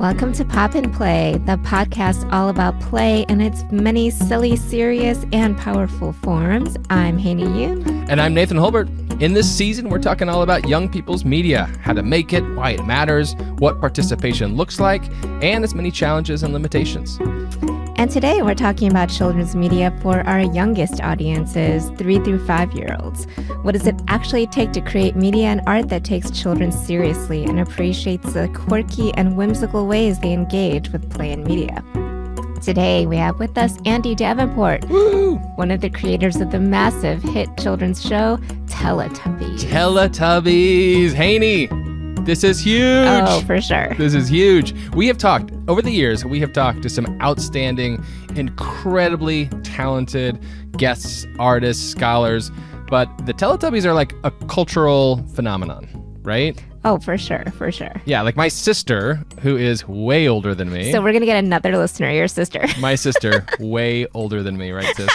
Welcome to Pop and Play, the podcast all about play in its many silly, serious, and powerful forms. I'm Haeny and Nathan. And I'm Nathan Holbert. In this season, we're talking all about young people's media, how to make it, why it matters, what participation looks like, and its many challenges and limitations. And today we're talking about children's media for our youngest audiences, 3 through 5-year-olds. What does it actually take to create media and art that takes children seriously and appreciates the quirky and whimsical ways they engage with play and media? Today we have with us Andy Davenport, one of the creators of the massive hit children's show, Teletubbies. Teletubbies! Haeny! This is huge. Oh, for sure. This is huge. Over the years, we have talked to some outstanding, incredibly talented guests, artists, scholars, but the Teletubbies are like a cultural phenomenon, right? Oh, for sure, for sure. Yeah, like my sister, who is way older than me. So we're going to get another listener, your sister. My sister, way older than me, right, sis?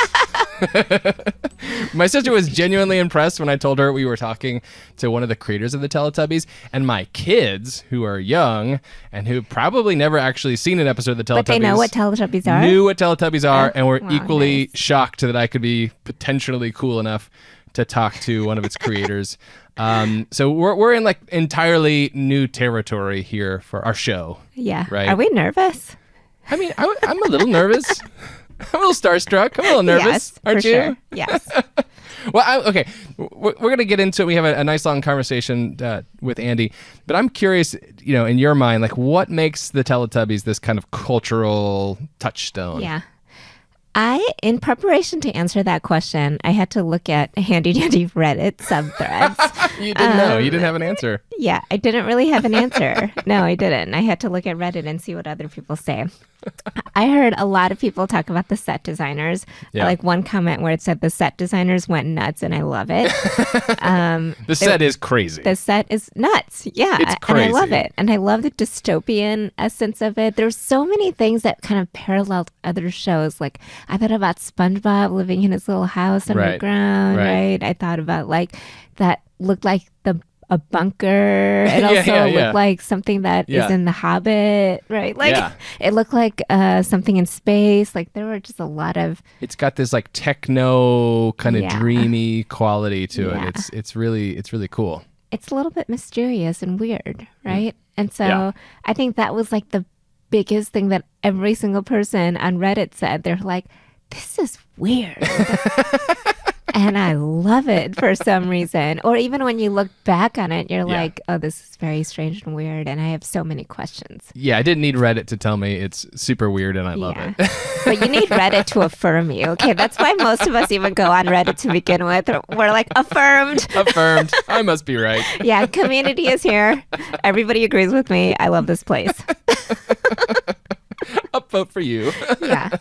My sister was genuinely impressed when I told her we were talking to one of the creators of the Teletubbies, and my kids, who are young and who probably never actually seen an episode of the Teletubbies, but they know what Teletubbies are? Knew what Teletubbies are, and were wow, equally nice. shocked that I could be potentially cool enough to talk to one of its creators. So we're in like entirely new territory here for our show. Yeah. Right? Are we nervous? I mean, I'm a little nervous. I'm a little starstruck. I'm a little nervous. Yes, Aren't for you? Sure. Yes. Well, okay. We're going to get into it. We have a nice long conversation with Andy. But I'm curious, in your mind, like what makes the Teletubbies this kind of cultural touchstone? Yeah. In preparation to answer that question, I had to look at handy dandy Reddit subthreads. You didn't know. You didn't have an answer. Yeah, I didn't really have an answer. No, I didn't. I had to look at Reddit and see what other people say. I heard a lot of people talk about the set designers. Yeah. I like one comment where it said the set designers went nuts, and I love it. The set is crazy. The set is nuts. Yeah. It's crazy. And I love it. And I love the dystopian essence of it. There's so many things that kind of paralleled other shows. Like I thought about SpongeBob living in his little house underground, right? I thought about like that looked like a bunker. It also looked like something that is in The Hobbit, right? Like it looked like something in space. Like there were just a lot of. It's got this like techno kind of dreamy quality to it. It's really cool. It's a little bit mysterious and weird, right? And so I think that was like the biggest thing that every single person on Reddit said. They're like, this is weird. And I love it for some reason. Or even when you look back on it, you're like, oh, this is very strange and weird. And I have so many questions. Yeah, I didn't need Reddit to tell me it's super weird and I love it. But you need Reddit to affirm you. Okay, that's why most of us even go on Reddit to begin with. We're like, affirmed. Affirmed. I must be right. Yeah, community is here. Everybody agrees with me. I love this place. Upvote for you. Yeah.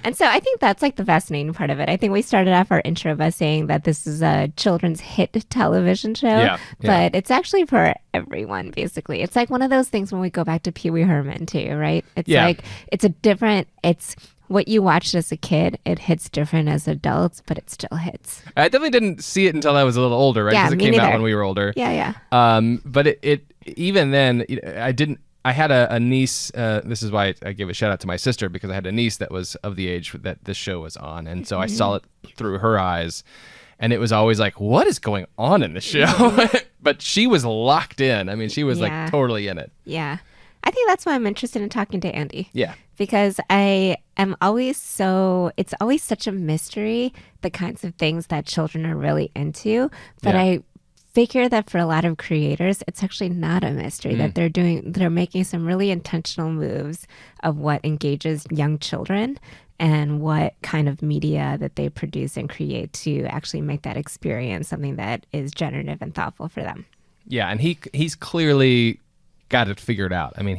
And so I think that's like the fascinating part of it. I think we started off our intro by saying that this is a children's hit television show, but it's actually for everyone, basically. It's like one of those things when we go back to Pee Wee Herman too, right? It's like, it's what you watched as a kid, it hits different as adults, but it still hits. I definitely didn't see it until I was a little older, right? Yeah, Because it came out when we were older. Yeah. But it even then, I had a niece, this is why I gave a shout out to my sister, because I had a niece that was of the age that this show was on. And so I saw it through her eyes, and it was always like, what is going on in the show? But she was locked in. I mean, she was like totally in it. Yeah. I think that's why I'm interested in talking to Andy. Yeah. Because it's always such a mystery, the kinds of things that children are really into. But I figure that for a lot of creators, it's actually not a mystery that they're making some really intentional moves of what engages young children and what kind of media that they produce and create to actually make that experience something that is generative and thoughtful for them. Yeah, and he's clearly got it figured out. I mean,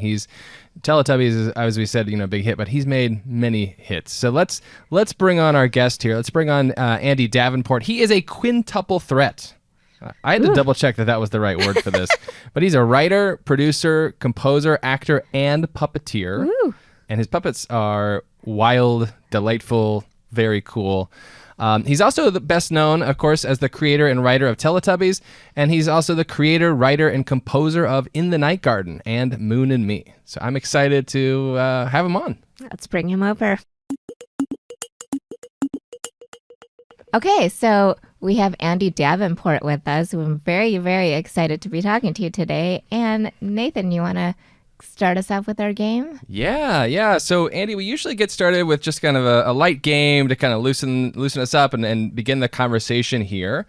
Teletubbies is, as we said, a big hit, but he's made many hits. So let's bring on our guest here. Let's bring on Andy Davenport. He is a quintuple threat. I had to double check that was the right word for this. But he's a writer, producer, composer, actor, and puppeteer. Ooh. And his puppets are wild, delightful, very cool. He's also the best known, of course, as the creator and writer of Teletubbies, and he's also the creator, writer, and composer of In the Night Garden and Moon and Me. So I'm excited to have him on. Let's bring him over. Okay, so we have Andy Davenport with us, who I'm very, very excited to be talking to you today. And Nathan, you want to start us off with our game? Yeah. So, Andy, we usually get started with just kind of a light game to kind of loosen us up and begin the conversation here.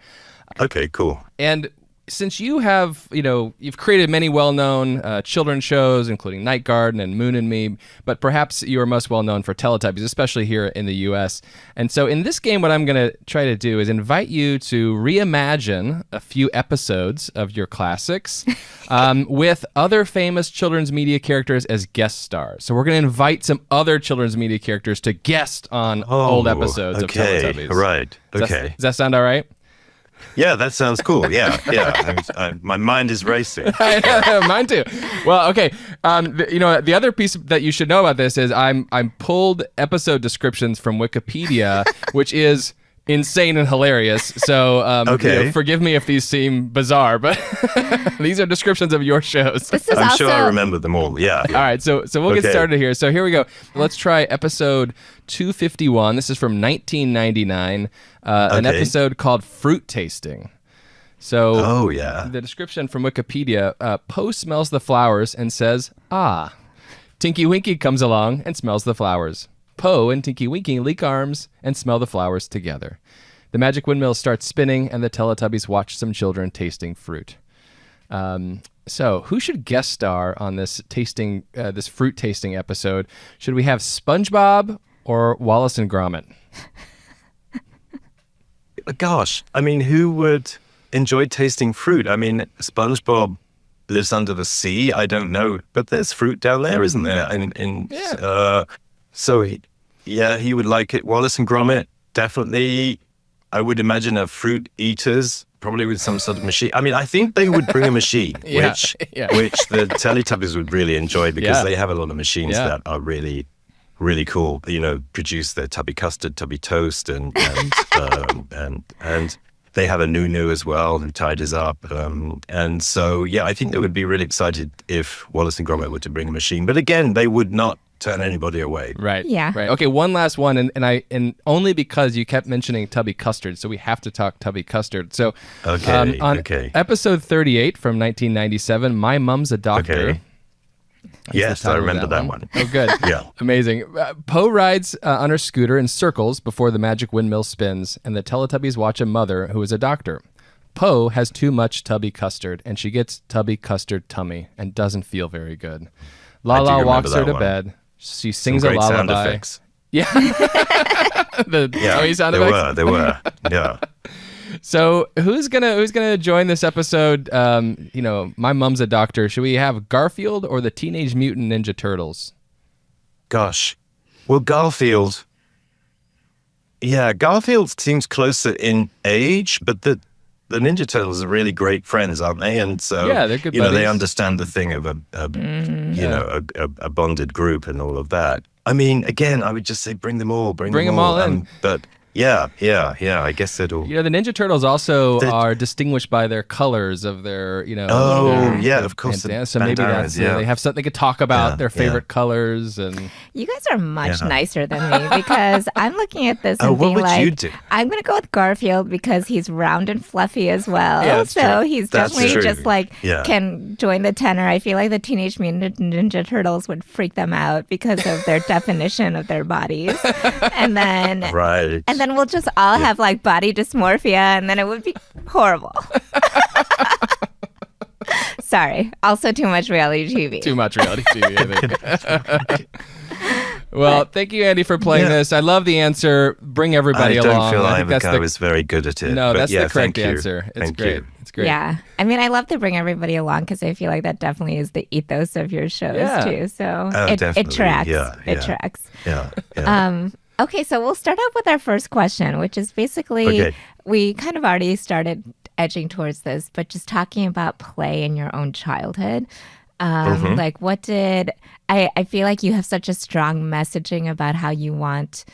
Okay, cool. And since you have, you've created many well-known children's shows, including Night Garden and Moon and Me, but perhaps you are most well-known for Teletubbies, especially here in the U.S. And so in this game, what I'm going to try to do is invite you to reimagine a few episodes of your classics with other famous children's media characters as guest stars. So we're going to invite some other children's media characters to guest on old episodes of Teletubbies. Right. Okay. Does that sound all right? Yeah, that sounds cool. Yeah. My mind is racing. Mine too. Well, okay. The other piece that you should know about this is I'm pulled episode descriptions from Wikipedia, which is insane and hilarious. So forgive me if these seem bizarre, but these are descriptions of your shows. I'm sure I remember them all. Yeah. All right. So we'll get started here. So here we go. Let's try episode 251. This is from 1999. An episode called Fruit Tasting. So the description from Wikipedia, Poe smells the flowers and says, "Ah." Tinky Winky comes along and smells the flowers. Poe and Tinky Winky link arms and smell the flowers together. The magic windmill starts spinning, and the Teletubbies watch some children tasting fruit. So, who should guest star on this fruit tasting episode? Should we have SpongeBob or Wallace and Gromit? Gosh, I mean, who would enjoy tasting fruit? I mean, SpongeBob lives under the sea. I don't know, but there's fruit down there, isn't there? So he would like it. Wallace and Gromit, definitely. I would imagine are fruit eaters, probably with some sort of machine. I mean, I think they would bring a machine, which the Teletubbies would really enjoy because they have a lot of machines that are really, really cool. Produce their tubby custard, tubby toast, and they have a Nunu as well who tidies up. And so, I think they would be really excited if Wallace and Gromit were to bring a machine. But again, they would not turn anybody away. Right. Yeah. Right. Okay, one last one, and only because you kept mentioning tubby custard, so we have to talk tubby custard. So on episode 38 from 1997, My Mum's a Doctor. Okay. Yes, I remember that one. Oh, good. Yeah. Amazing. Poe rides on her scooter in circles before the magic windmill spins, and the Teletubbies watch a mother who is a doctor. Poe has too much tubby custard, and she gets tubby custard tummy and doesn't feel very good. Lala walks her to bed. She sings a lullaby. Sound effects. Yeah. Sound effects? They were. Yeah. So who's gonna join this episode? My Mum's a Doctor. Should we have Garfield or the Teenage Mutant Ninja Turtles? Gosh. Well, Garfield seems closer in age, but the Ninja Turtles are really great friends, aren't they? And so, they're good buddies. They understand the thing of a bonded group and all of that. I mean, again, I would just say bring them all. Bring them all in. But yeah, I guess it'll... the Ninja Turtles also are distinguished by their colors of their, of course. So maybe that's, they have something they could talk about, their favorite colors. And you guys are much nicer than me because I'm looking at this and being like, you do? I'm going to go with Garfield because he's round and fluffy as well. Yeah, that's so true. he's That's definitely true. just like, can join the tenor. I feel like the Teenage Mutant Ninja Turtles would freak them out because of their definition of their bodies. And then... Right. And then we'll just all have like body dysmorphia, and then it would be horrible. Sorry. Also, too much reality TV. Too much reality TV, I think. Well, thank you, Andy, for playing this. I love the answer. Bring everybody along. I don't feel I was very good at it. No, that's the correct thank you. answer. It's great. It's great. Yeah. I mean, I love to bring everybody along because I feel like that definitely is the ethos of your shows, too. So it tracks. It tracks. Yeah. Okay, so we'll start off with our first question, which is basically, we kind of already started edging towards this, but just talking about play in your own childhood. Like, what did, I feel like you have such a strong messaging about how you want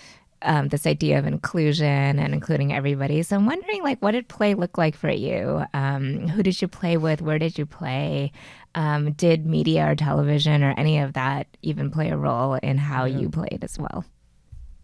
this idea of inclusion and including everybody. So I'm wondering, like, what did play look like for you? Who did you play with? Where did you play? Did media or television or any of that even play a role in how you played as well?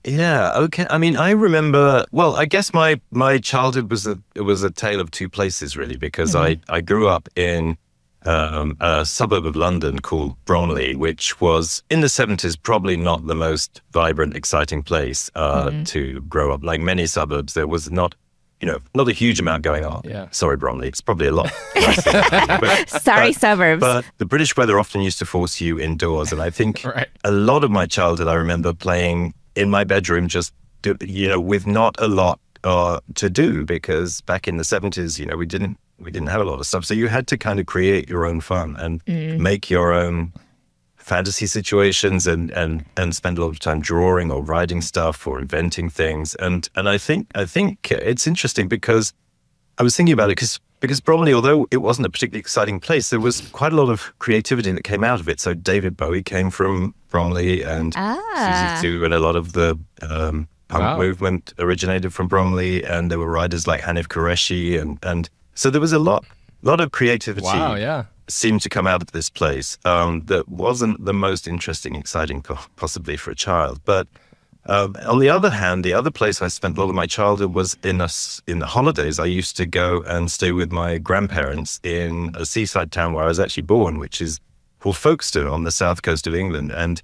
Yeah, okay. I mean, I remember, well, I guess my childhood was a tale of two places, really, because I grew up in a suburb of London called Bromley, which was in the 70s probably not the most vibrant, exciting place to grow up. Like many suburbs, there was not a huge amount going on. Yeah. Sorry, Bromley. It's probably a lot nicer than that. Sorry, suburbs. But the British weather often used to force you indoors. And I think a lot of my childhood, I remember playing in my bedroom, just, with not a lot to do, because back in the 70s, we didn't have a lot of stuff. So you had to kind of create your own fun and make your own fantasy situations and spend a lot of time drawing or writing stuff or inventing things. And I think it's interesting because I was thinking about it because Bromley, although it wasn't a particularly exciting place, there was quite a lot of creativity that came out of it. So David Bowie came from Bromley, and Susie Stu, and a lot of the punk movement originated from Bromley, and there were writers like Hanif Qureshi, and so there was a lot of creativity seemed to come out of this place that wasn't the most interesting, exciting possibly for a child. But on the other hand, the other place I spent a lot of my childhood was in the holidays. I used to go and stay with my grandparents in a seaside town where I was actually born, which is called Folkestone on the south coast of England. And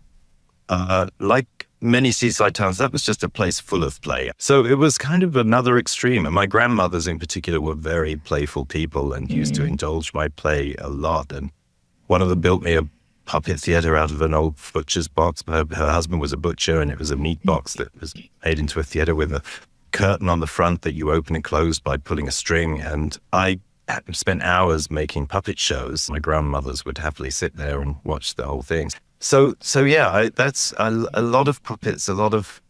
like many seaside towns, that was just a place full of play. So it was kind of another extreme. And my grandmothers in particular were very playful people and used to indulge my play a lot. And one of them built me a puppet theater out of an old butcher's box. Her husband was a butcher, and it was a meat box that was made into a theater with a curtain on the front that you open and close by pulling a string. And I spent hours making puppet shows. My grandmothers would happily sit there and watch the whole thing. So yeah, that's a lot of puppets, a lot of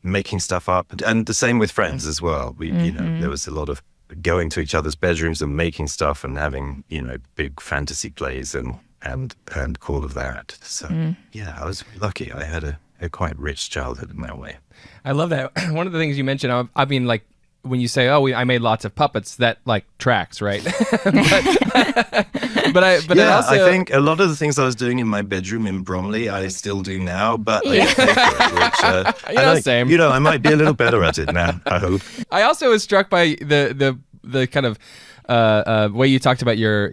making stuff up, and the same with friends as well. We, there was a lot of going to each other's bedrooms and making stuff and having, big fantasy plays and all of that. So yeah, I was lucky. I had a quite rich childhood in that way. I love that. One of the things you mentioned, I mean, like, when you say, I made lots of puppets, that like tracks, right? but I think a lot of the things I was doing in my bedroom in Bromley, I still do now, but I pay for it, which, same. I might be a little better at it now, I hope. I also was struck by the kind of way you talked about your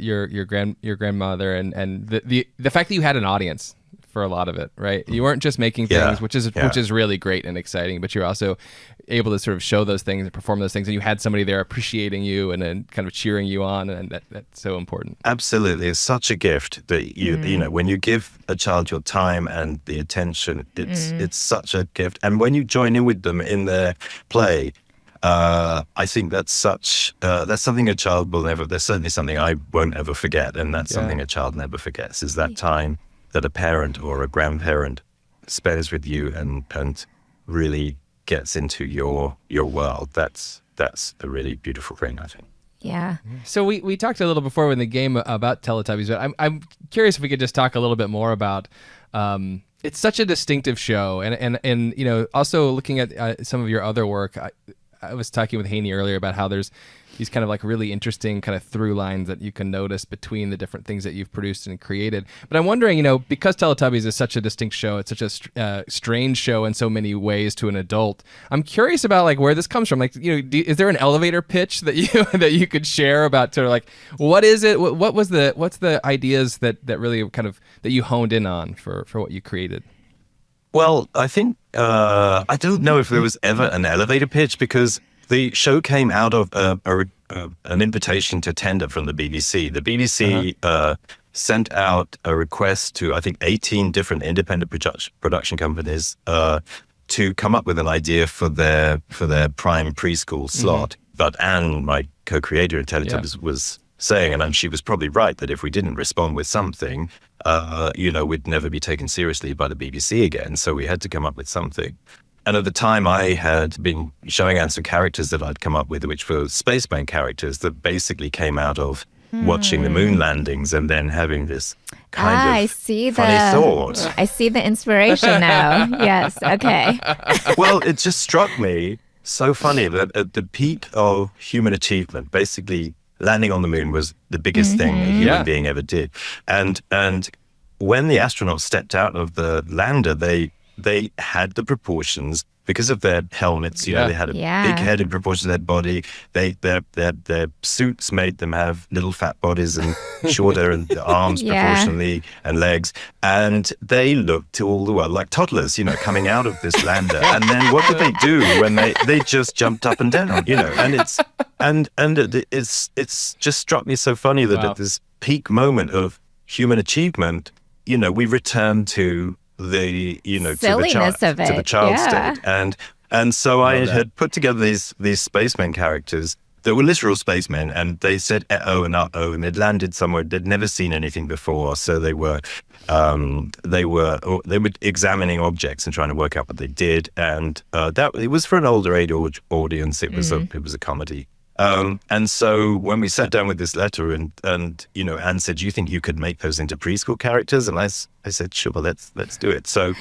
grandmother and the fact that you had an audience for a lot of it, right? You weren't just making things, which is really great and exciting, but you're also able to sort of show those things and perform those things, and you had somebody there appreciating you and then kind of cheering you on, and that's so important. Absolutely. It's such a gift that when you give a child your time and the attention, it's such a gift. And when you join in with them in their play, I think that's something a child will never, there's certainly something I won't ever forget, and that's something a child never forgets, is that time that a parent or a grandparent spends with you and really gets into your world. That's a really beautiful thing, I think. Yeah. So we talked a little before in the game about Teletubbies, but I'm curious if we could just talk a little bit more about. It's such a distinctive show, and also looking at some of your other work. I was talking with Haeny earlier about how there's these kind of like really interesting kind of through lines that you can notice between the different things that you've produced and created. But I'm wondering, because Teletubbies is such a distinct show, it's such a strange show in so many ways to an adult. I'm curious about like where this comes from. Like, is there an elevator pitch that you could share about sort of like, what is it? What's the ideas that really kind of that you honed in on for what you created? Well, I think, I don't know if there was ever an elevator pitch, because the show came out of an invitation to tender from the BBC. The BBC sent out a request to, I think, 18 different independent production companies to come up with an idea for their prime preschool slot. But Anne, my co-creator at Teletubbies, was saying, and she was probably right, that if we didn't respond with something, we'd never be taken seriously by the BBC again. So we had to come up with something. And at the time, I had been showing Anne some characters that I'd come up with, which were spaceman characters that basically came out of watching the moon landings and then having this kind of I see funny thought. I see the inspiration now. Yes. Okay. Well, it just struck me so funny that at the peak of human achievement, basically landing on the moon was the biggest thing a human being ever did. And when the astronauts stepped out of the lander, they had the proportions because of their helmets. You know, they had a big head in proportion to their body. Their suits made them have little fat bodies and shorter and arms proportionally and legs. And they looked to all the world like toddlers, you know, coming out of this lander. And then what did they do when they just jumped up and down, you know? And it's just struck me so funny that at this peak moment of human achievement, you know, we return to the, you know, to the child state. And so I had put together these spacemen characters that were literal spacemen, and they said oh and uh-oh, and they'd landed somewhere they'd never seen anything before. So they were examining objects and trying to work out what they did. And that it was for an older age audience. It was a comedy. And so when we sat down with this letter and you know, Anne said, "Do you think you could make those into preschool characters?" And I said, "Sure, let's do it." So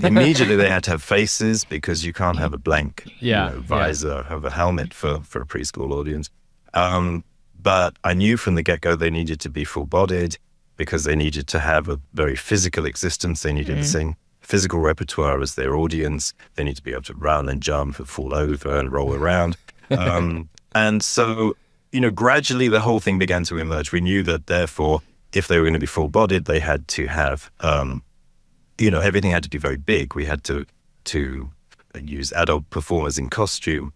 immediately they had to have faces because you can't have a blank visor of a helmet for a preschool audience. But I knew from the get-go they needed to be full-bodied because they needed to have a very physical existence. They needed the same physical repertoire as their audience. They need to be able to run and jump and fall over and roll around. And so, you know, gradually the whole thing began to emerge. We knew that, therefore, if they were going to be full-bodied, they had to have, you know, everything had to be very big. We had to use adult performers in costume.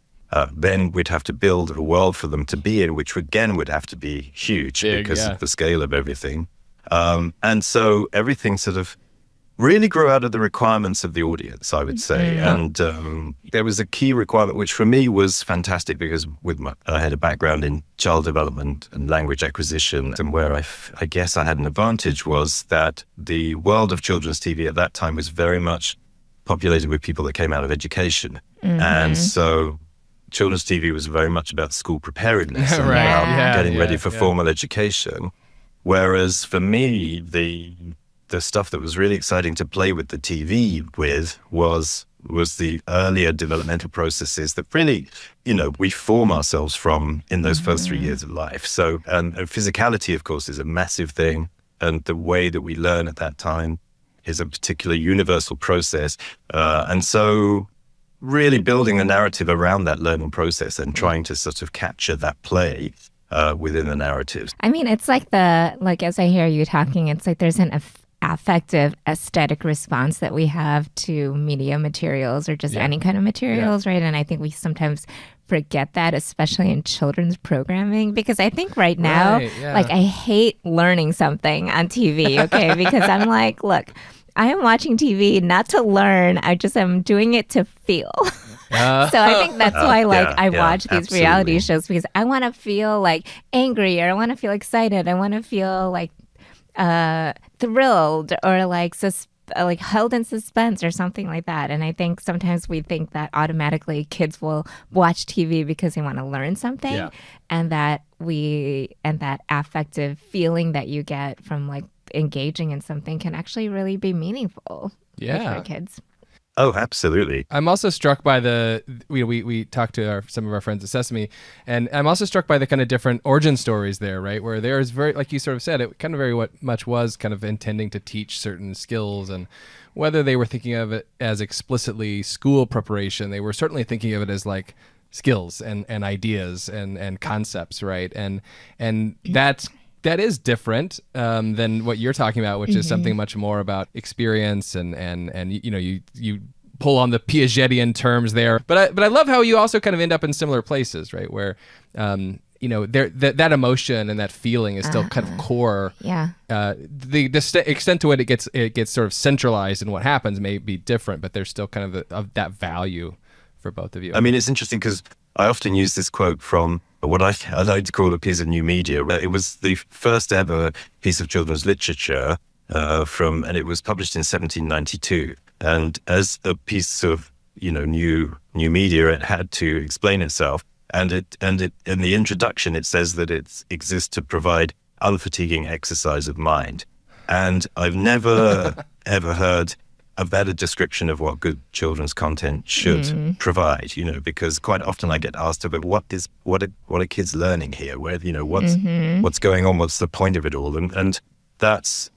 Then we'd have to build a world for them to be in, which again would have to be huge because of the scale of everything. And so everything sort of really grew out of the requirements of the audience, I would say. And there was a key requirement, which for me was fantastic because I had a background in child development and language acquisition, and where I guess I had an advantage was that the world of children's TV at that time was very much populated with people that came out of education. And so children's TV was very much about school preparedness and about getting ready for formal education. Whereas for me, the stuff that was really exciting to play with the TV with was the earlier developmental processes that really, you know, we form ourselves from in those first 3 years of life. So, and physicality, of course, is a massive thing. And the way that we learn at that time is a particular universal process. And so really building the narrative around that learning process and trying to sort of capture that play within the narratives. I mean, it's like as I hear you talking, it's like there's an affective aesthetic response that we have to media materials or just any kind of materials, right? And I think we sometimes forget that, especially in children's programming, because I think right now, like, I hate learning something on TV, okay? Because I'm like, look, I am watching TV not to learn. I just am doing it to feel. So I think that's why, I watch these reality shows, because I want to feel like angry, or I want to feel excited. I want to feel like thrilled, or like held in suspense or something like that. And I think sometimes we think that automatically kids will watch TV because they want to learn something, and that affective feeling that you get from like engaging in something can actually really be meaningful for kids. Oh, absolutely. I'm also struck by we talked to some of our friends at Sesame, and I'm also struck by the kind of different origin stories there, right? Where there's very, like you sort of said, it kind of very much was kind of intending to teach certain skills, and whether they were thinking of it as explicitly school preparation, they were certainly thinking of it as like skills and ideas and concepts, right? And that is different than what you're talking about, which is something much more about experience and you know, you pull on the Piagetian terms there. But I love how you also kind of end up in similar places, right? Where you know, that emotion and that feeling is still kind of core. The extent to which it gets sort of centralized in what happens may be different, but there's still kind of that value for both of you. I mean, it's interesting because I often use this quote from what I like to call a piece of new media. It was the first ever piece of children's literature and it was published in 1792. And as a piece of, you know, new media, it had to explain itself. And it in the introduction, it says that it exists to provide unfatiguing exercise of mind. And I've never ever heard a better description of what good children's content should provide, because quite often I get asked about what are kids learning here? Where, what's going on? What's the point of it all? And that's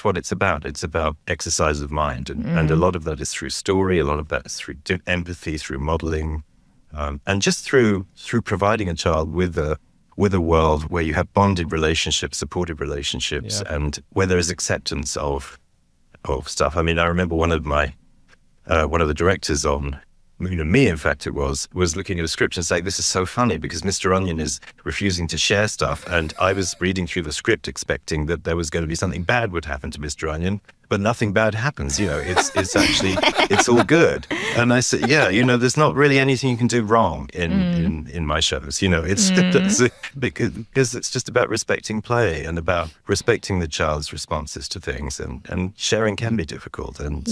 what it's about. It's about exercise of mind. And a lot of that is through story. A lot of that is through empathy, through modeling, and just through providing a child with a world where you have bonded relationships, supportive relationships, and where there is acceptance of stuff. I mean, I remember one of the directors on, me, in fact, it was looking at a script and saying, this is so funny because Mr. Onion is refusing to share stuff. And I was reading through the script expecting that there was going to be something bad would happen to Mr. Onion, but nothing bad happens. It's actually, it's all good. And I said, there's not really anything you can do wrong in my shows. It's because it's just about respecting play and about respecting the child's responses to things, and sharing can be difficult. And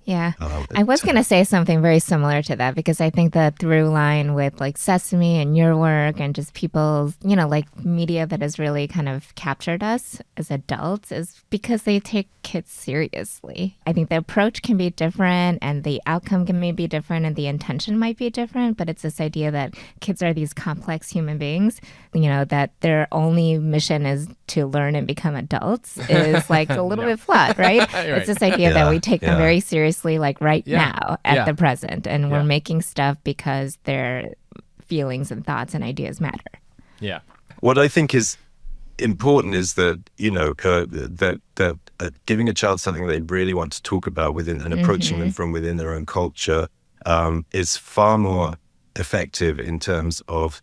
Yeah. I was going to say something very similar to that, because I think the through line with like Sesame and your work and just people's, like media that has really kind of captured us as adults is because they take kids seriously. I think the approach can be different and the outcome can maybe be different and the intention might be different, but it's this idea that kids are these complex human beings, that their only mission is to learn and become adults is like a little bit flawed, right? It's this idea that we take them very seriously, like now at the present, and we're making stuff because their feelings and thoughts and ideas matter. Yeah. What I think is important is that that giving a child something they really want to talk about within and approaching them from within their own culture is far more effective in terms of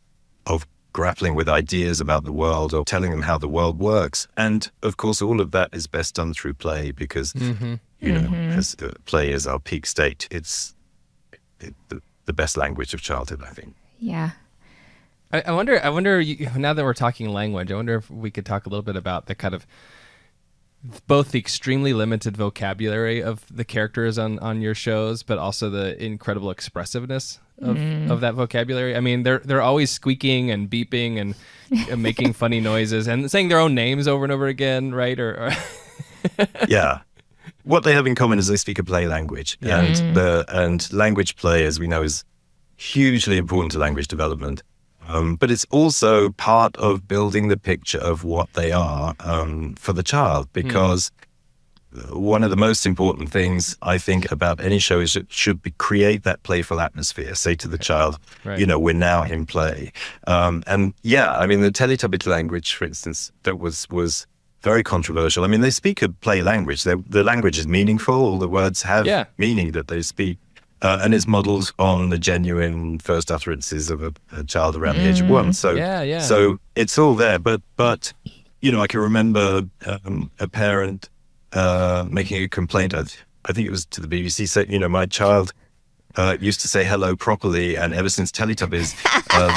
grappling with ideas about the world or telling them how the world works. And of course, all of that is best done through play because, as play is our peak state. It's the best language of childhood, I think. Yeah. I wonder, now that we're talking language, I wonder if we could talk a little bit about the kind of both the extremely limited vocabulary of the characters on your shows, but also the incredible expressiveness of that vocabulary. I mean, they're always squeaking and beeping and making funny noises and saying their own names over and over again, right? Or Yeah. What they have in common is they speak a play language, and language play, as we know, is hugely important to language development. But it's also part of building the picture of what they are for the child, because one of the most important things I think about any show is it should create that playful atmosphere. Say to the child, we're now in play. I mean, the Teletubbies language, for instance, that was very controversial. I mean, they speak a play language. The language is meaningful. All the words have meaning that they speak. And it's modeled on the genuine first utterances of a child around the age of 1. So, so it's all there. But I can remember a parent making a complaint. I think it was to the BBC, saying, my child used to say hello properly, and ever since Teletubbies,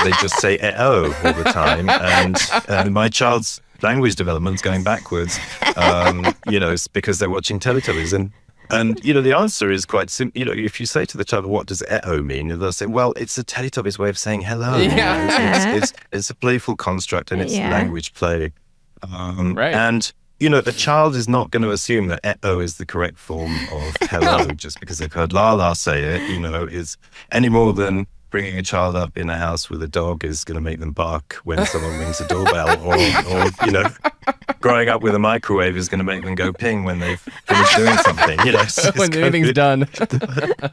they just say "eh-oh" all the time, and my child's language development's going backwards. It's because they're watching Teletubbies. And the answer is quite simple. If you say to the child, what does "eh-oh" mean? They'll say, well, it's a Teletubbies way of saying hello. It's a playful construct, and it's language play. And, the child is not going to assume that "eh-oh" is the correct form of hello just because they've heard La say it, is any more than bringing a child up in a house with a dog is going to make them bark when someone rings the doorbell, or growing up with a microwave is going to make them go ping when they've finished doing something. When everything's done.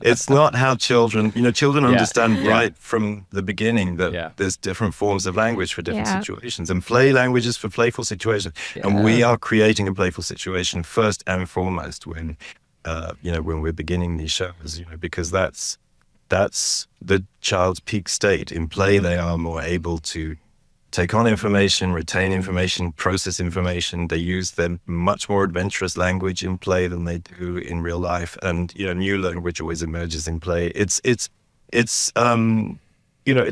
It's not how children understand right from the beginning that there's different forms of language for different situations, and play languages for playful situations. And we are creating a playful situation first and foremost when we're beginning these shows, because that's the child's peak state. In play, they are more able to take on information, retain information, process information. They use their much more adventurous language in play than they do in real life. And, new language always emerges in play. It's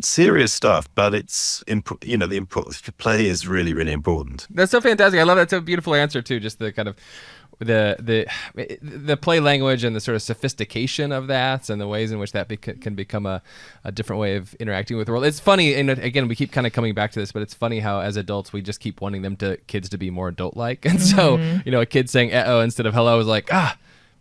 serious stuff, but the input play is really, really important. That's so fantastic. I love that. It's a beautiful answer too. Just the kind of the play language and the sort of sophistication of that, and the ways in which that can become a different way of interacting with the world. It's funny, and again, we keep kind of coming back to this, but it's funny how as adults we just keep wanting kids to be more adult-like, and so a kid saying "uh-oh" instead of "hello" is like,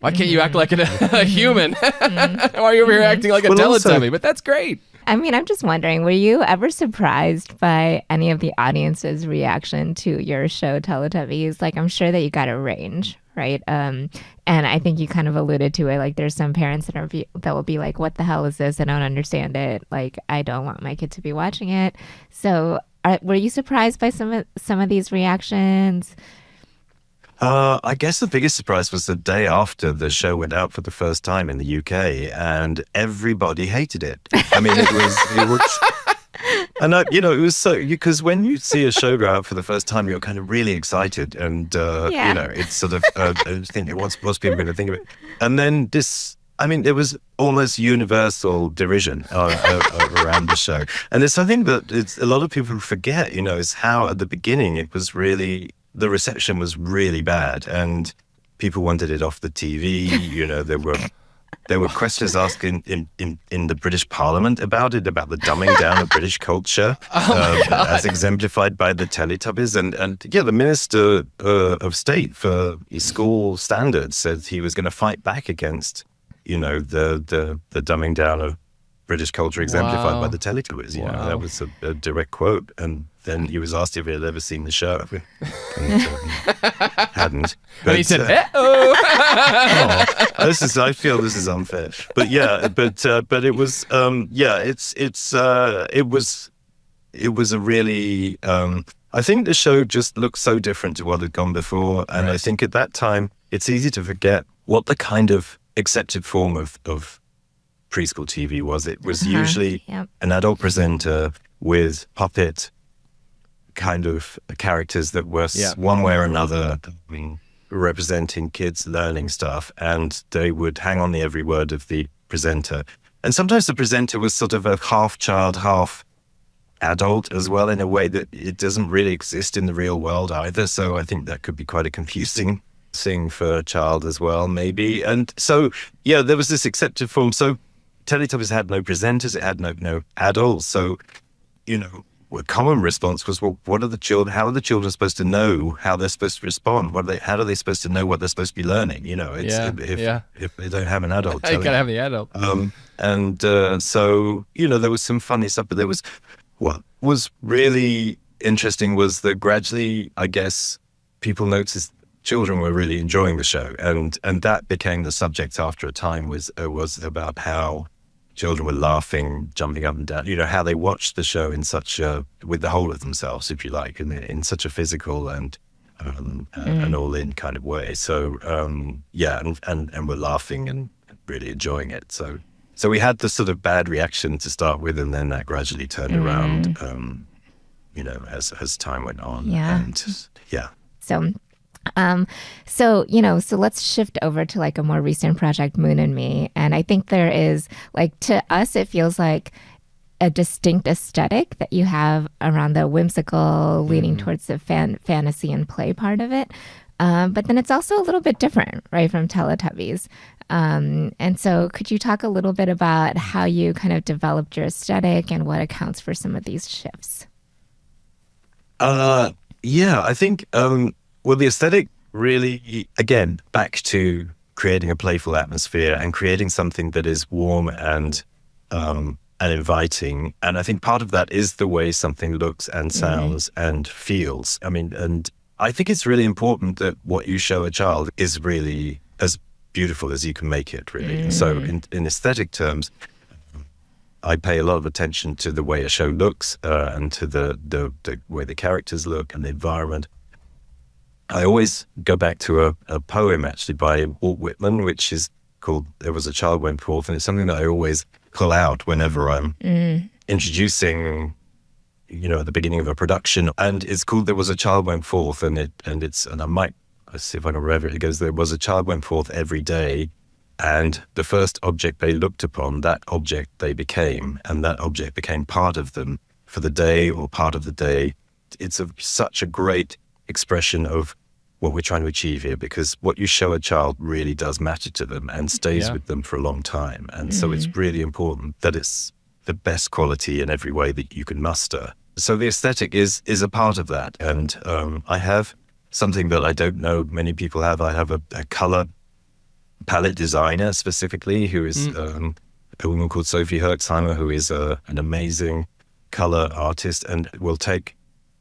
why can't you act like a human? Why are you over here acting like a Teletubby? But that's great. I mean, I'm just wondering, were you ever surprised by any of the audience's reaction to your show, Teletubbies? Like, I'm sure that you got a range, right? And I think you kind of alluded to it. Like, there's some parents that will be like, what the hell is this? I don't understand it. Like, I don't want my kid to be watching it. So were you surprised by some of these reactions? I guess the biggest surprise was the day after the show went out for the first time in the UK, and everybody hated it. I mean, it was, and it was so, because when you see a show go out for the first time, you're kind of really excited, and it's sort of thinking, what's people going to think of it? And then there was almost universal derision around the show, and it's something that a lot of people forget. Is how at the beginning it was really. The reception was really bad, and people wanted it off the TV. There were questions asked in the British Parliament about it, about the dumbing down of British culture, as exemplified by the Teletubbies. And the Minister of State for School Standards said he was going to fight back against, the dumbing down of British culture exemplified by the Teletubbies. That was a direct quote. And then he was asked if he had ever seen the show, and hadn't. But, and he said, I feel this is unfair. But it was, it was a really, I think the show just looked so different to what had gone before. And I think at that time, it's easy to forget what the kind of accepted form of preschool TV was. It was usually an adult presenter with puppet kind of characters that were one way or another representing kids learning stuff, and they would hang on the every word of the presenter. And sometimes the presenter was sort of a half child, half adult as well, in a way that it doesn't really exist in the real world either. So I think that could be quite a confusing thing for a child as well, maybe. And so, there was this accepted form. So Teletubbies had no presenters, it had no adults. So, a common response was, well, what are the children? How are the children supposed to know how they're supposed to respond? How are they supposed to know what they're supposed to be learning? If they don't have an adult, you gotta have the adult. So there was some funny stuff, but there was what was really interesting was that gradually, I guess, people noticed children were really enjoying the show, and that became the subject after a time. Was about how children were laughing, jumping up and down, how they watched the show in such with the whole of themselves, if you like, in such a physical and an all-in kind of way. So, and we're laughing and really enjoying it. So we had the sort of bad reaction to start with, and then that gradually turned around, as time went on. Yeah. And So let's shift over to like a more recent project, Moon and Me. And I think there is, like, to us, it feels like a distinct aesthetic that you have around the whimsical, leaning towards the fantasy and play part of it. But then it's also a little bit different, right, from Teletubbies. And so could you talk a little bit about how you kind of developed your aesthetic and what accounts for some of these shifts? I think... the aesthetic really, again, back to creating a playful atmosphere and creating something that is warm and inviting. And I think part of that is the way something looks and sounds and feels. I mean, and I think it's really important that what you show a child is really as beautiful as you can make it, really. So in aesthetic terms, I pay a lot of attention to the way a show looks and to the way the characters look and the environment. I always go back to a poem actually by Walt Whitman, which is called "There Was a Child Went Forth," and it's something that I always pull out whenever I'm introducing, at the beginning of a production. And it's called "There Was a Child Went Forth," and I might see if I can remember it. It goes, "There was a child went forth every day, and the first object they looked upon, that object they became, and that object became part of them for the day or part of the day." It's such a great expression of what we're trying to achieve here, because what you show a child really does matter to them and stays with them for a long time. And so it's really important that it's the best quality in every way that you can muster. So the aesthetic is a part of that. And I have something that I don't know many people have. I have a color palette designer specifically, who is a woman called Sophie Herxheimer, who is an amazing color artist, and will take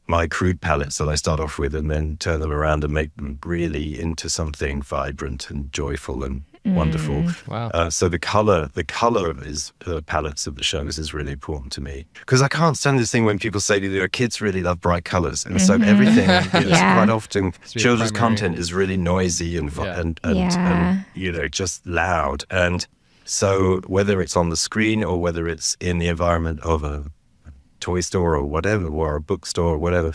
my crude palettes that I start off with and then turn them around and make them really into something vibrant and joyful and wonderful. Wow. So the color is palettes of the shows is really important to me, because I can't stand this thing when people say kids really love bright colors, and so everything quite often children's content is really noisy and just loud. And so whether it's on the screen or whether it's in the environment of a toy store or whatever, or a bookstore or whatever,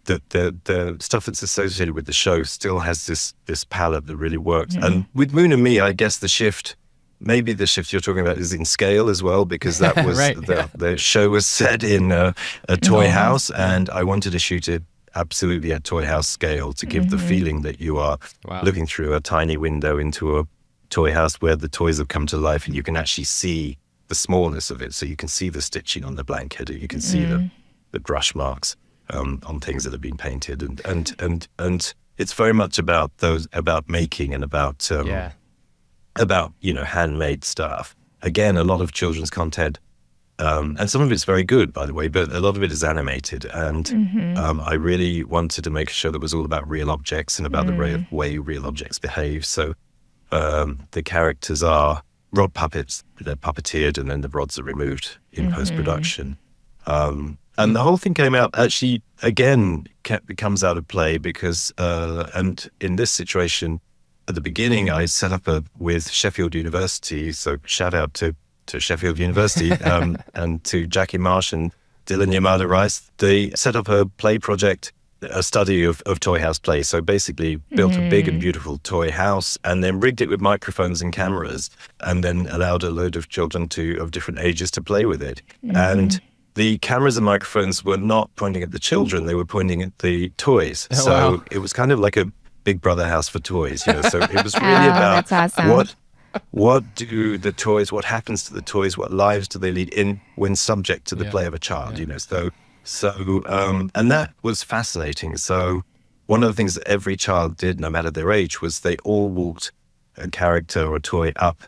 the stuff that's associated with the show still has this palette that really works. And with Moon and Me, I guess the shift you're talking about is in scale as well, because that was the show was set in a toy house, and I wanted to shoot it absolutely at toy house scale to give the feeling that you are looking through a tiny window into a toy house where the toys have come to life, and you can actually see the smallness of it. So you can see the stitching on the blanket, or you can see the brush marks on things that have been painted, and it's very much about making and about handmade stuff. Again, a lot of children's content, and some of it's very good, by the way, but a lot of it is animated. And I really wanted to make a show that was all about real objects and about the way real objects behave. So the characters are rod puppets. They're puppeteered, and then the rods are removed in post-production. And the whole thing came out, actually, again, comes out of play because, and in this situation, at the beginning, I set up with Sheffield University, so shout out to Sheffield University, and to Jackie Marsh and Dylan Yamada Rice. They set up a play project, a study of toy house play. So basically built a big and beautiful toy house, and then rigged it with microphones and cameras, and then allowed a load of children of different ages to play with it. And the cameras and microphones were not pointing at the children, they were pointing at the toys. It was kind of like a Big Brother house for toys, So it was really about that's awesome. what do the toys, what happens to the toys, what lives do they lead when subject to the play of a child, So, and that was fascinating. So one of the things that every child did, no matter their age, was they all walked a character or a toy up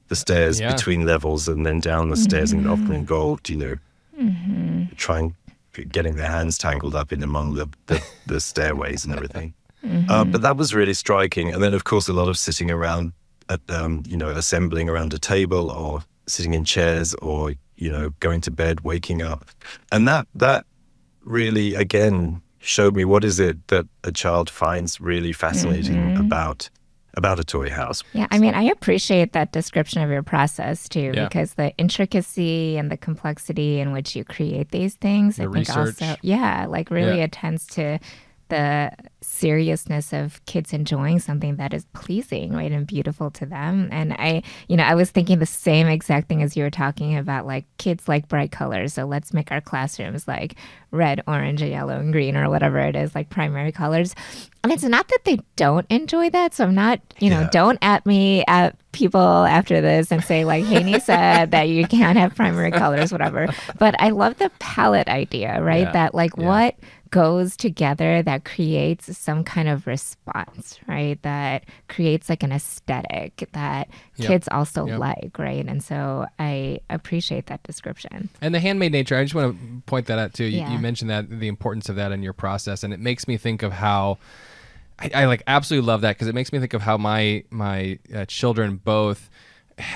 the stairs between levels, and then down the stairs and often in gold, trying getting their hands tangled up in among the stairways and everything. But that was really striking. And then, of course, a lot of sitting around, assembling around a table, or sitting in chairs, or going to bed, waking up. And that really, again, showed me what is it that a child finds really fascinating about a toy house. Yeah, I mean, I appreciate that description of your process too, because the intricacy and the complexity in which you create these things, I think research. also, really attends to the seriousness of kids enjoying something that is pleasing, right, and beautiful to them. And I was thinking the same exact thing as you were talking about, like, kids like bright colors, so let's make our classrooms like red, orange, and yellow, and green, or whatever it is, like primary colors. And it's not that they don't enjoy that. So I'm not, don't at people after this and say, like, Haeny said that you can't have primary colors, whatever. But I love the palette idea, right? That, like, what goes together that creates some kind of response, right? That creates like an aesthetic that kids also like, right? And so I appreciate that description. And the handmade nature, I just want to point that out too. You mentioned that, the importance of that in your process, and it makes me think of how I like absolutely love that, because it makes me think of how my children both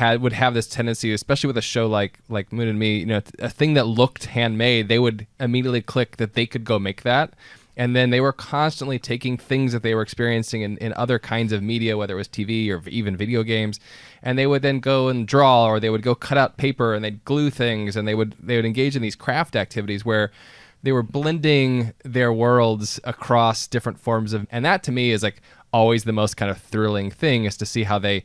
would have this tendency, especially with a show like Moon and Me, a thing that looked handmade, they would immediately click that they could go make that. And then they were constantly taking things that they were experiencing in other kinds of media, whether it was TV or even video games, and they would then go and draw, or they would go cut out paper and they'd glue things, and they would engage in these craft activities where they were blending their worlds across different forms and that to me is like always the most kind of thrilling thing, is to see how they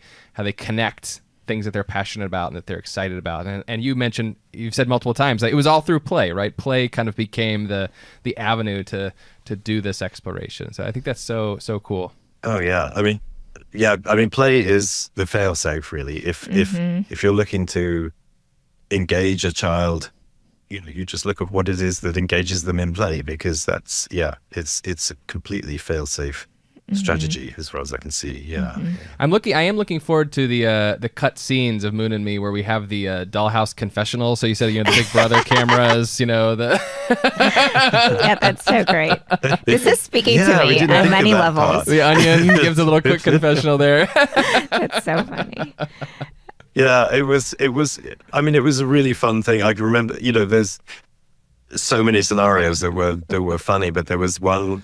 connect things that they're passionate about and that they're excited about. And you've said multiple times that it was all through play, right? Play kind of became the avenue to do this exploration. So I think that's so cool. Oh yeah. I mean, play is the fail-safe, really. If you're looking to engage a child, you just look at what it is that engages them in play, because it's a completely fail-safe strategy as far as I can see. Yeah. I am looking forward to the cut scenes of Moon and Me where we have the dollhouse confessional. So you said the Big Brother cameras, the Yeah, that's so great. This is speaking to me on many levels. Part. The Onion gives a little quick confessional there. That's so funny. Yeah, it was a really fun thing. I can remember, there's so many scenarios that were funny, but there was one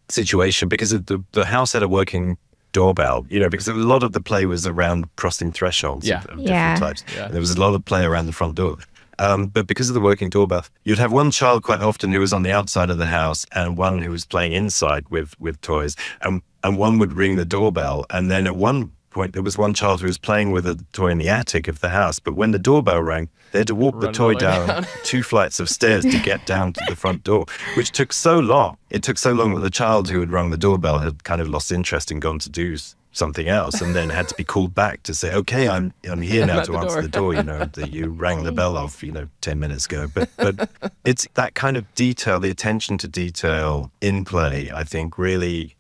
situation, because the house had a working doorbell, because a lot of the play was around crossing thresholds of different types. Yeah. There was a lot of play around the front door. But because of the working doorbell, you'd have one child quite often who was on the outside of the house and one who was playing inside with toys. And one would ring the doorbell. And then at one point, there was one child who was playing with a toy in the attic of the house. But when the doorbell rang, they had to walk the toy down 2 flights of stairs to get down to the front door, which took so long. It took so long that the child who had rung the doorbell had kind of lost interest and gone to do something else, and then had to be called back to say, okay, I'm here now to answer the door, that you rang the bell off, 10 minutes ago. But it's that kind of detail, the attention to detail in play, I think really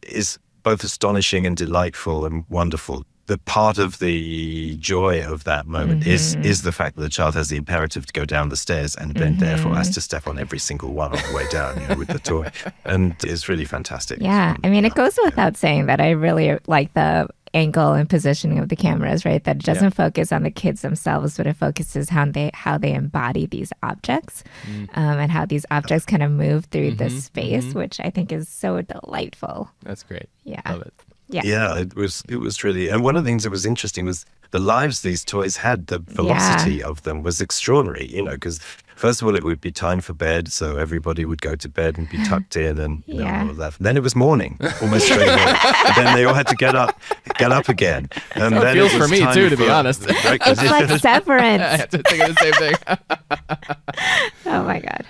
is both astonishing and delightful and wonderful. The part of the joy of that moment is the fact that the child has the imperative to go down the stairs and then therefore has to step on every single one on the way down, with the toy. And it's really fantastic. Yeah. I mean, it goes without saying that I really like the angle and positioning of the cameras, right? That it doesn't focus on the kids themselves, but it focuses how they embody these objects and how these objects kind of move through the space, which I think is so delightful. That's great. Yeah. Love it. Yeah, it was really, and one of the things that was interesting was the lives these toys had. The velocity of them was extraordinary, because first of all, it would be time for bed, so everybody would go to bed and be tucked in, and all of that. Then it was morning, almost straight away. Then they all had to get up again. And so then it feels for me too, to be honest. It's like Severance. I have to think of the same thing. Oh my God.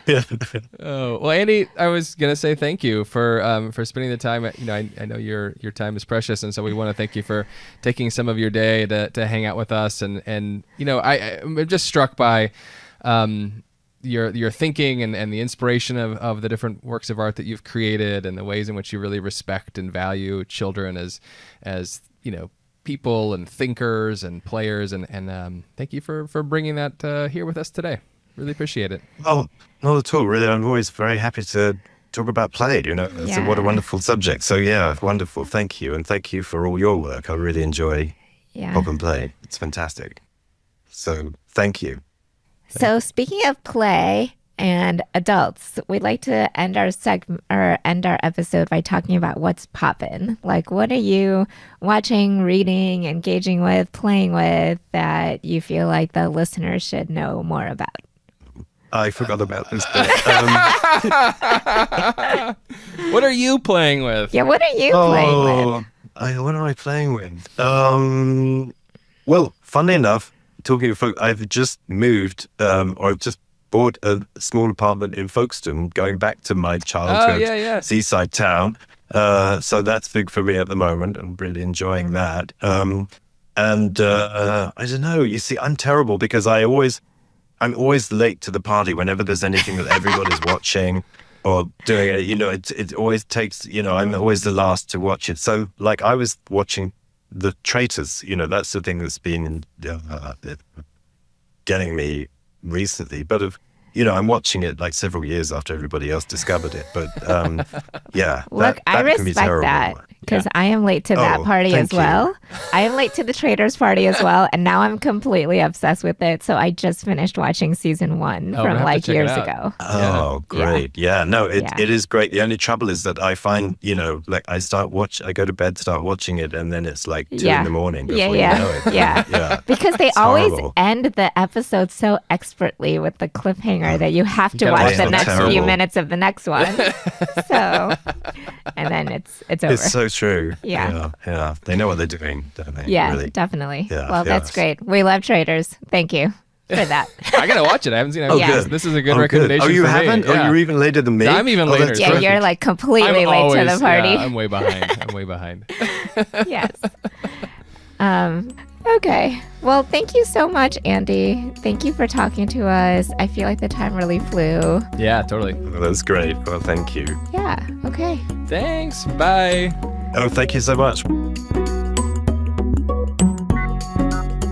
Oh well, Andy, I was gonna say thank you for spending the time. I know your time is precious, and so we want to thank you for taking some of your day to hang out with us. And I'm just struck by your thinking and the inspiration of the different works of art that you've created, and the ways in which you really respect and value children as people and thinkers and players. And thank you for bringing that here with us today. Really appreciate it. Oh, not at all, really. I'm always very happy to talk about play, So what a wonderful subject. So yeah, wonderful. Thank you. And thank you for all your work. I really enjoy Pop and Play. It's fantastic. So thank you. So speaking of play and adults, we'd like to end our episode by talking about what's poppin'. Like, what are you watching, reading, engaging with, playing with that you feel like the listeners should know more about? I forgot about this. What are you playing with? Yeah, what are you playing with? What am I playing with? Well, funnily enough, talking of folk, I've just moved, or I've just bought a small apartment in Folkestone, going back to my childhood seaside town. So that's big for me at the moment. I'm really enjoying that. And I don't know. You see, I'm terrible because I'm always late to the party whenever there's anything that everybody's watching or doing it. It always takes, I'm always the last to watch it. So like I was watching The Traitors, that's the thing that's been getting me recently. But I'm watching it like several years after everybody else discovered it. But Look, I respect that because I am late to that party as well. I am late to the Traitors party as well, and now I'm completely obsessed with it. So I just finished watching season 1 from like years ago. Oh, great! Yeah, no, it is great. The only trouble is that I find like I go to bed, start watching it, and then it's like 2 in the morning before you know it. Yeah. Because they always end the episode so expertly with the cliffhanger that you have to watch the next few minutes of the next one. So, and then it's over. It's so true. Yeah. Yeah. They know what they're doing, don't they? Yeah, Really. definitely. Yeah, Well, that's great. We love Traders. Thank you for that. I gotta watch it. I haven't seen it. good. This is a good Oh, recommendation. Oh, you for haven't? Me. Yeah. Oh, you're even later than me? I'm even later. That's Yeah, terrific. you're like completely I'm late always, to the party. Yeah, I'm way behind. I'm way behind. Yes. Okay. Well, thank you so much, Andy. Thank you for talking to us. I feel like the time really flew. Yeah, totally. Well, that's great. Well, thank you. Yeah. Okay. Thanks. Bye. Oh, thank you so much.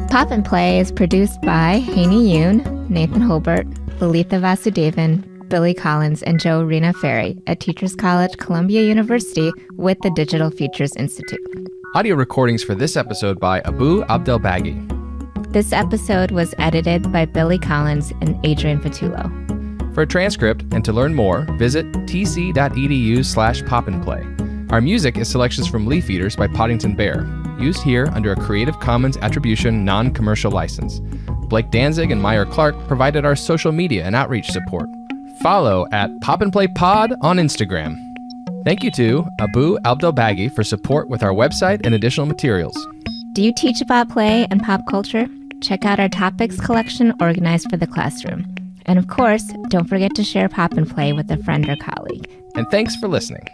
Pop and Play is produced by Haeny Yoon, Nathan Holbert, Lalitha Vasudevan, Billy Collins, and Joe Rena Ferry at Teachers College, Columbia University with the Digital Futures Institute. Audio recordings for this episode by Abu Abdelbaghi. This episode was edited by Billy Collins and Adrian Fatullo. For a transcript and to learn more, visit tc.edu/popandplay. Our music is selections from Leaf Eaters by Poddington Bear, used here under a Creative Commons Attribution Non-Commercial License. Blake Danzig and Meyer Clark provided our social media and outreach support. Follow at Pop and Play Pod on Instagram. Thank you to Abu Abdelbaghi for support with our website and additional materials. Do you teach about play and pop culture? Check out our topics collection organized for the classroom. And of course, don't forget to share Pop and Play with a friend or colleague. And thanks for listening.